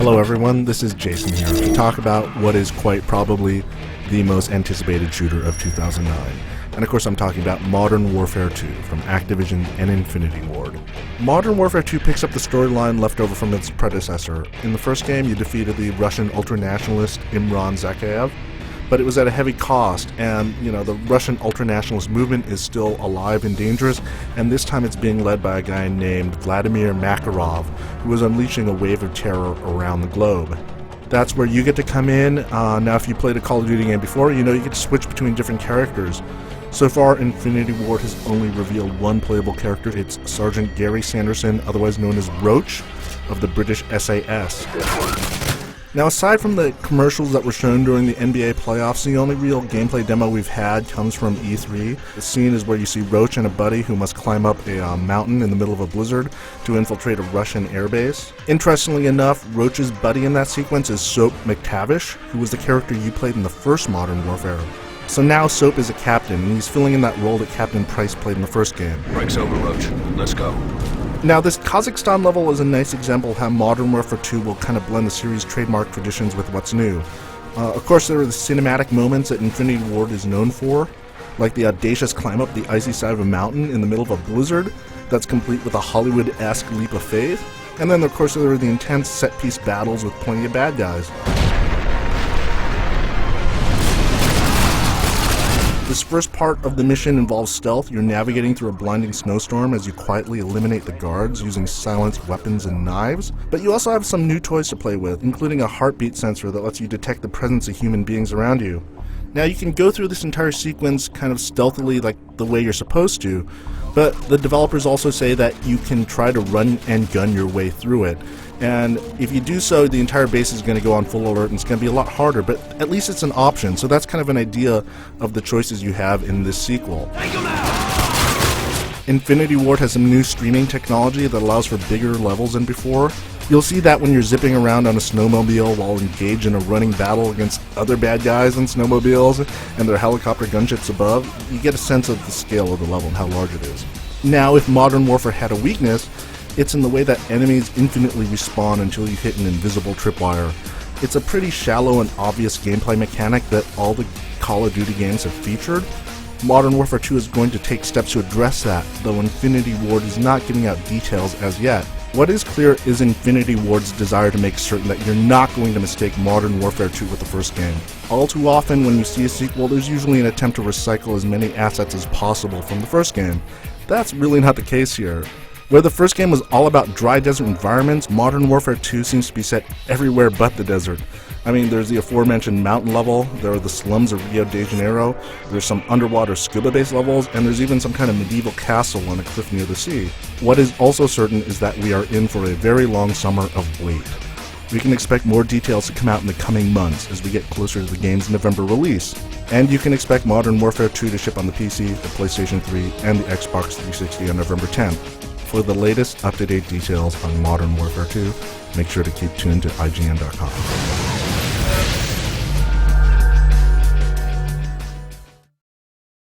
Hello everyone, this is Jason here to talk about what is quite probably the most anticipated shooter of 2009. And of course I'm talking about Modern Warfare 2 from Activision and Infinity Ward. Modern Warfare 2 picks up the storyline left over from its predecessor. In the first game you defeated the Russian ultranationalist Imran Zakhaev, but it was at a heavy cost, and the Russian ultranationalist movement is still alive and dangerous, and this time it's being led by a guy named Vladimir Makarov, who is unleashing a wave of terror around the globe. That's where you get to come in. Now if you played a Call of Duty game before, you get to switch between different characters. So far, Infinity Ward has only revealed one playable character. It's Sergeant Gary Sanderson, otherwise known as Roach, of the British SAS. Now, aside from the commercials that were shown during the NBA playoffs, the only real gameplay demo we've had comes from E3. The scene is where you see Roach and a buddy who must climb up a mountain in the middle of a blizzard to infiltrate a Russian airbase. Interestingly enough, Roach's buddy in that sequence is Soap McTavish, who was the character you played in the first Modern Warfare. So now Soap is a captain, and he's filling in that role that Captain Price played in the first game. Break's over, Roach. Let's go. Now, this Kazakhstan level is a nice example of how Modern Warfare 2 will kind of blend the series' trademark traditions with what's new. Of course, there are the cinematic moments that Infinity Ward is known for, like the audacious climb up the icy side of a mountain in the middle of a blizzard that's complete with a Hollywood-esque leap of faith. And then, of course, there are the intense set-piece battles with plenty of bad guys. This first part of the mission involves stealth. You're navigating through a blinding snowstorm as you quietly eliminate the guards using silenced weapons and knives. But you also have some new toys to play with, including a heartbeat sensor that lets you detect the presence of human beings around you. Now you can go through this entire sequence kind of stealthily like the way you're supposed to, but the developers also say that you can try to run and gun your way through it. And if you do so, the entire base is going to go on full alert and it's going to be a lot harder, but at least it's an option. So that's kind of an idea of the choices you have in this sequel. Infinity Ward has some new streaming technology that allows for bigger levels than before. You'll see that when you're zipping around on a snowmobile while engaged in a running battle against other bad guys on snowmobiles and their helicopter gunships above. You get a sense of the scale of the level and how large it is. Now, if Modern Warfare had a weakness, it's in the way that enemies infinitely respawn until you hit an invisible tripwire. It's a pretty shallow and obvious gameplay mechanic that all the Call of Duty games have featured. Modern Warfare 2 is going to take steps to address that, though Infinity Ward is not giving out details as yet. What is clear is Infinity Ward's desire to make certain that you're not going to mistake Modern Warfare 2 with the first game. All too often when you see a sequel, there's usually an attempt to recycle as many assets as possible from the first game. That's really not the case here. Where the first game was all about dry desert environments, Modern Warfare 2 seems to be set everywhere but the desert. I mean, there's the aforementioned mountain level, there are the slums of Rio de Janeiro, there's some underwater scuba base levels, and there's even some kind of medieval castle on a cliff near the sea. What is also certain is that we are in for a very long summer of wait. We can expect more details to come out in the coming months as we get closer to the game's November release. And you can expect Modern Warfare 2 to ship on the PC, the PlayStation 3, and the Xbox 360 on November 10th. For the latest up-to-date details on Modern Warfare 2, make sure to keep tuned to IGN.com.